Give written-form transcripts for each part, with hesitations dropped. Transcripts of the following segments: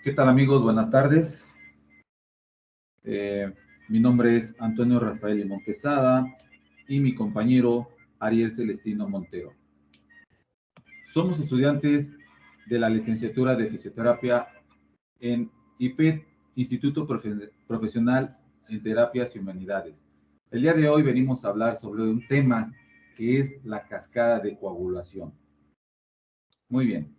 ¿Qué tal amigos? Buenas tardes. Mi nombre es Antonio Rafael Limón Quesada y mi compañero Ariel Celestino Montero. Somos estudiantes de la licenciatura de Fisioterapia en IPET, Instituto Profesional en Terapias y Humanidades. El día de hoy venimos a hablar sobre un tema que es la cascada de coagulación. Muy bien.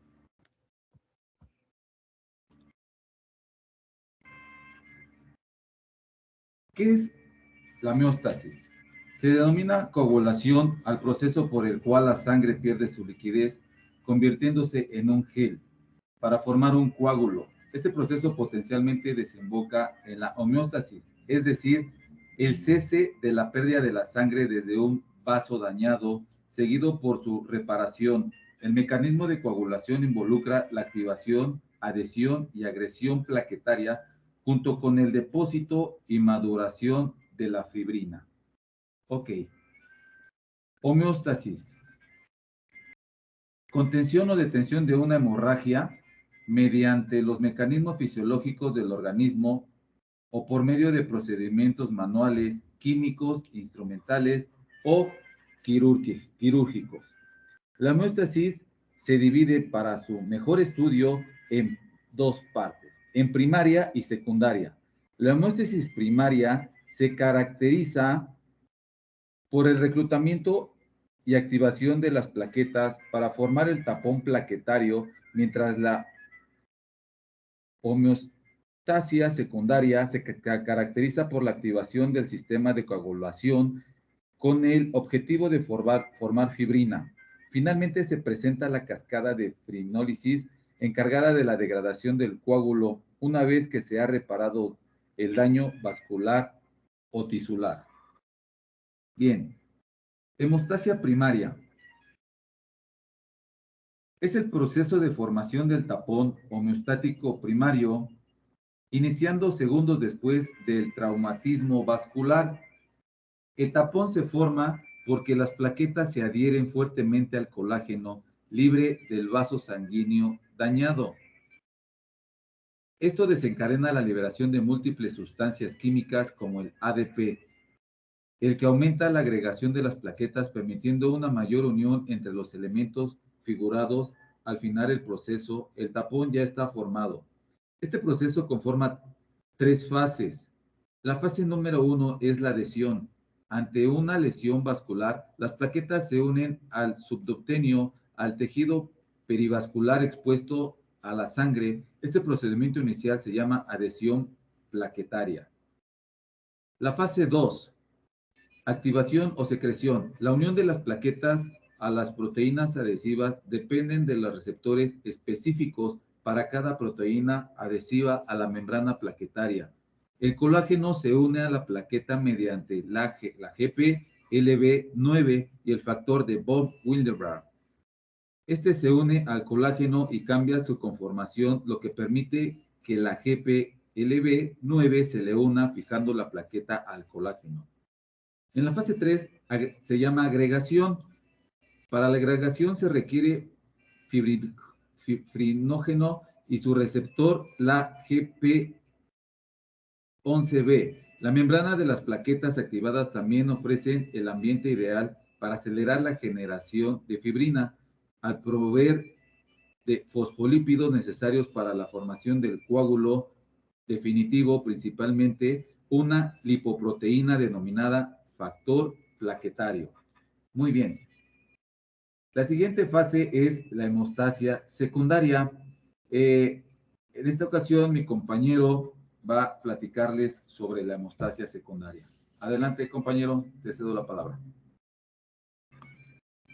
¿Qué es la homeostasis? Se denomina coagulación al proceso por el cual la sangre pierde su liquidez, convirtiéndose en un gel, para formar un coágulo. Este proceso potencialmente desemboca en la homeostasis, es decir, el cese de la pérdida de la sangre desde un vaso dañado, seguido por su reparación. El mecanismo de coagulación involucra la activación, adhesión y agresión plaquetaria, junto con el depósito y maduración de la fibrina. Ok. Homeostasis. Contención o detención de una hemorragia mediante los mecanismos fisiológicos del organismo o por medio de procedimientos manuales, químicos, instrumentales o quirúrgicos. La homeostasis se divide para su mejor estudio en dos partes, en primaria y secundaria. La homeostasis primaria se caracteriza por el reclutamiento y activación de las plaquetas para formar el tapón plaquetario, mientras la homeostasia secundaria se caracteriza por la activación del sistema de coagulación con el objetivo de formar fibrina. Finalmente se presenta la cascada de fibrinólisis, encargada de la degradación del coágulo una vez que se ha reparado el daño vascular o tisular. Bien, hemostasia primaria. Es el proceso de formación del tapón homeostático primario, iniciando segundos después del traumatismo vascular. El tapón se forma porque las plaquetas se adhieren fuertemente al colágeno libre del vaso sanguíneo dañado. Esto desencadena la liberación de múltiples sustancias químicas como el ADP, el que aumenta la agregación de las plaquetas, permitiendo una mayor unión entre los elementos figurados. Al final del proceso, el tapón ya está formado. Este proceso conforma tres fases. La fase número 1 es la adhesión. Ante una lesión vascular, las plaquetas se unen al subductáneo, al tejido perivascular expuesto a la sangre. Este procedimiento inicial se llama adhesión plaquetaria. La fase 2. Activación o secreción. La unión de las plaquetas a las proteínas adhesivas dependen de los receptores específicos para cada proteína adhesiva a la membrana plaquetaria. El colágeno se une a la plaqueta mediante la GPLB9 y el factor de von Willebrand. Este se une al colágeno y cambia su conformación, lo que permite que la GPLB9 se le una fijando la plaqueta al colágeno. En la fase 3 se llama agregación. Para la agregación se requiere fibrinógeno y su receptor, la GP11B. La membrana de las plaquetas activadas también ofrecen el ambiente ideal para acelerar la generación de fibrina, al proveer de fosfolípidos necesarios para la formación del coágulo definitivo, principalmente una lipoproteína denominada factor plaquetario. Muy bien. La siguiente fase es la hemostasia secundaria. En esta ocasión, mi compañero va a platicarles sobre la hemostasia secundaria. Adelante, compañero, te cedo la palabra.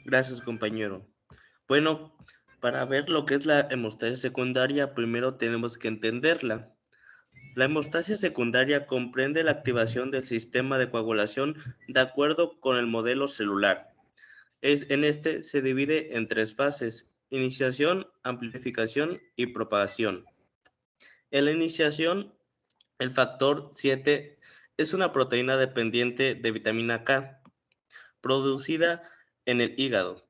Gracias, compañero. Bueno, para ver lo que es la hemostasia secundaria, primero tenemos que entenderla. La hemostasia secundaria comprende la activación del sistema de coagulación de acuerdo con el modelo celular. En este se divide en tres fases: iniciación, amplificación y propagación. En la iniciación, el factor 7 es una proteína dependiente de vitamina K, producida en el hígado,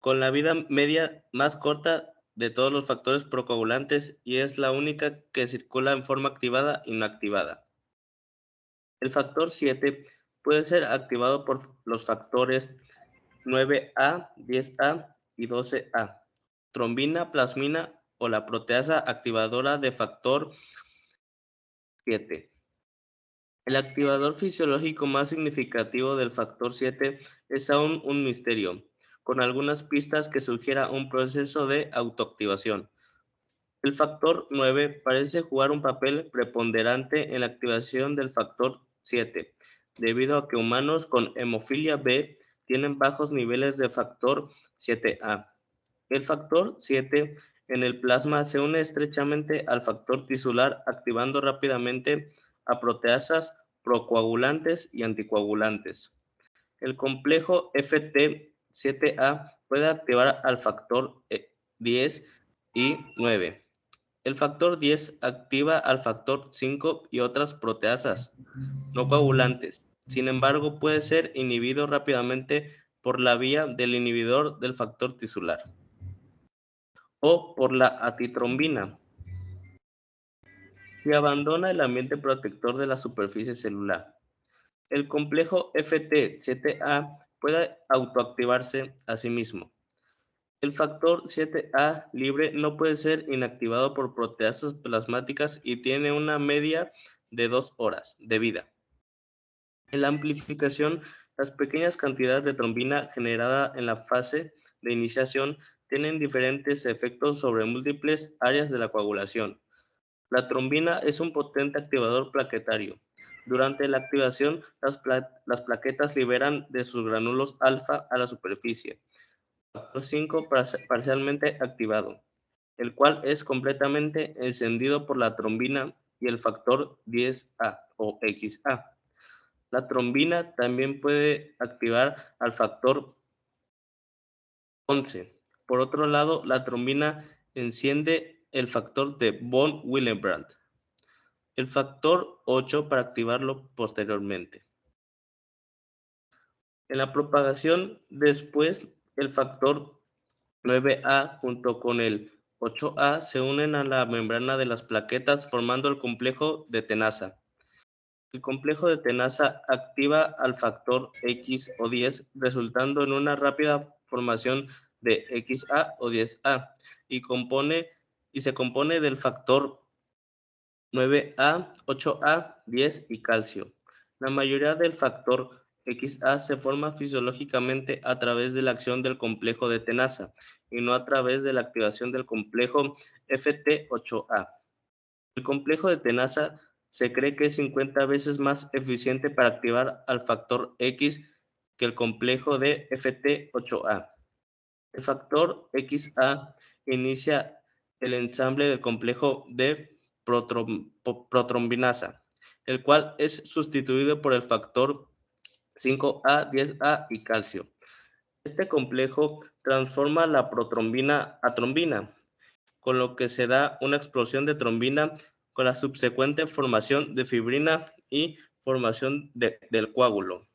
con la vida media más corta de todos los factores procoagulantes y es la única que circula en forma activada y no activada. El factor 7 puede ser activado por los factores 9A, 10A y 12A, trombina, plasmina o la proteasa activadora de factor 7. El activador fisiológico más significativo del factor 7 es aún un misterio, con algunas pistas que sugiera un proceso de autoactivación. El factor 9 parece jugar un papel preponderante en la activación del factor 7, debido a que humanos con hemofilia B tienen bajos niveles de factor 7A. El factor 7 en el plasma se une estrechamente al factor tisular, activando rápidamente a proteasas procoagulantes y anticoagulantes. El complejo FT7A puede activar al factor 10 y 9. El factor 10 activa al factor 5 y otras proteasas no coagulantes. Sin embargo, puede ser inhibido rápidamente por la vía del inhibidor del factor tisular o por la atitrombina, que abandona el ambiente protector de la superficie celular. El complejo FT7A puede autoactivarse a sí mismo. El factor 7A libre no puede ser inactivado por proteasas plasmáticas y tiene una media de 2 horas de vida. En la amplificación, las pequeñas cantidades de trombina generada en la fase de iniciación tienen diferentes efectos sobre múltiples áreas de la coagulación. La trombina es un potente activador plaquetario. Durante la activación, las plaquetas liberan de sus granulos alfa a la superficie. Factor 5 parcialmente activado, el cual es completamente encendido por la trombina y el factor 10A o XA. La trombina también puede activar al factor 11. Por otro lado, la trombina enciende el factor de von Willebrand, el factor 8 para activarlo posteriormente. En la propagación después, el factor 9A junto con el 8A se unen a la membrana de las plaquetas formando el complejo de tenaza. El complejo de tenaza activa al factor X o 10, resultando en una rápida formación de XA o 10A y se compone del factor 9A, 8A, 10 y calcio. La mayoría del factor XA se forma fisiológicamente a través de la acción del complejo de tenaza y no a través de la activación del complejo FT8A. El complejo de tenaza se cree que es 50 veces más eficiente para activar al factor X que el complejo de FT8A. El factor XA inicia el ensamble del complejo de protrombinasa, el cual es sustituido por el factor 5A, 10A y calcio. Este complejo transforma la protrombina a trombina, con lo que se da una explosión de trombina con la subsecuente formación de fibrina y formación del coágulo.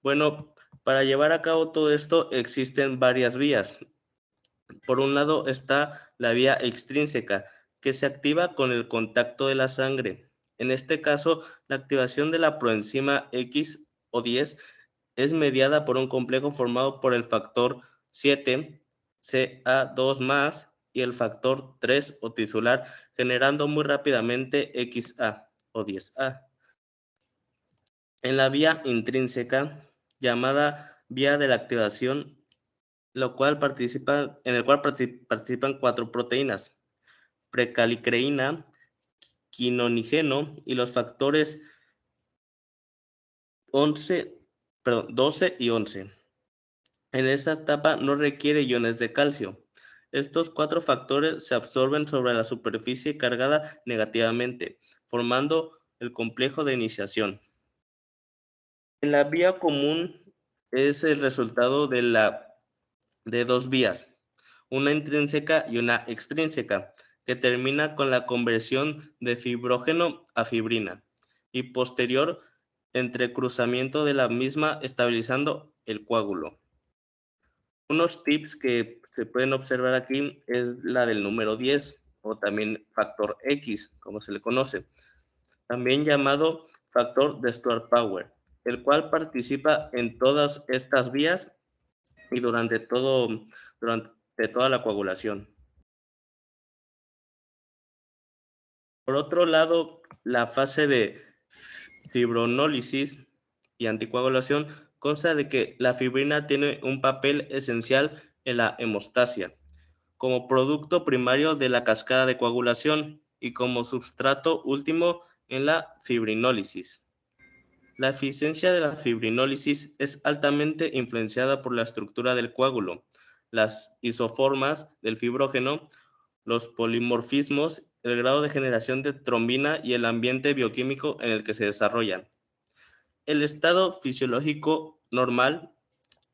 Bueno, para llevar a cabo todo esto existen varias vías. Por un lado está la vía extrínseca, que se activa con el contacto de la sangre. En este caso, la activación de la proenzima X o 10 es mediada por un complejo formado por el factor 7, CA2+, y el factor 3 o tisular, generando muy rápidamente XA o 10A. En la vía intrínseca, llamada vía de la activación, en el cual participan 4 proteínas: precalicreína, quinonigeno y los factores 12 y 11. En esta etapa no requiere iones de calcio. Estos 4 factores se absorben sobre la superficie cargada negativamente, formando el complejo de iniciación. En la vía común es el resultado de 2 vías, una intrínseca y una extrínseca, que termina con la conversión de fibrógeno a fibrina y posterior entrecruzamiento de la misma estabilizando el coágulo. Unos tips que se pueden observar aquí es la del número 10 o también factor X, como se le conoce, también llamado factor de Stewart-Power, el cual participa en todas estas vías y durante toda la coagulación. Por otro lado, la fase de fibrinólisis y anticoagulación consta de que la fibrina tiene un papel esencial en la hemostasia, como producto primario de la cascada de coagulación y como substrato último en la fibrinólisis. La eficiencia de la fibrinólisis es altamente influenciada por la estructura del coágulo, las isoformas del fibrógeno, los polimorfismos, el grado de generación de trombina y el ambiente bioquímico en el que se desarrollan. El estado fisiológico normal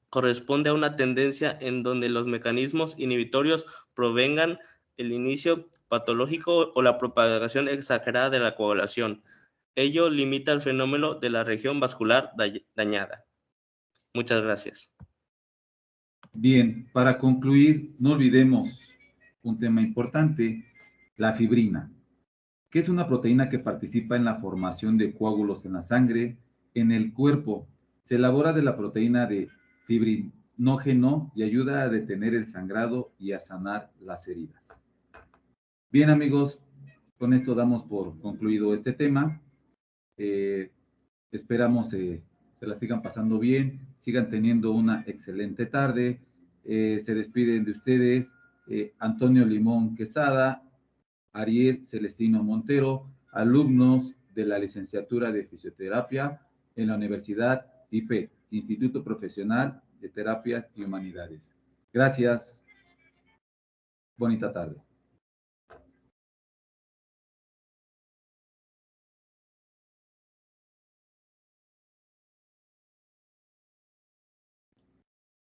corresponde a una tendencia en donde los mecanismos inhibitorios provengan el inicio patológico o la propagación exagerada de la coagulación. Ello limita el fenómeno de la región vascular dañada. Muchas gracias. Bien, para concluir, no olvidemos un tema importante, la fibrina, que es una proteína que participa en la formación de coágulos en la sangre, en el cuerpo. Se elabora de la proteína de fibrinógeno y ayuda a detener el sangrado y a sanar las heridas. Bien, amigos, con esto damos por concluido este tema. Esperamos se la sigan pasando bien, sigan teniendo una excelente tarde. Se despiden de ustedes Antonio Limón Quesada, Ariel Celestino Montero, alumnos de la licenciatura de Fisioterapia en la Universidad IPE, Instituto Profesional de Terapias y Humanidades. Gracias. Bonita tarde.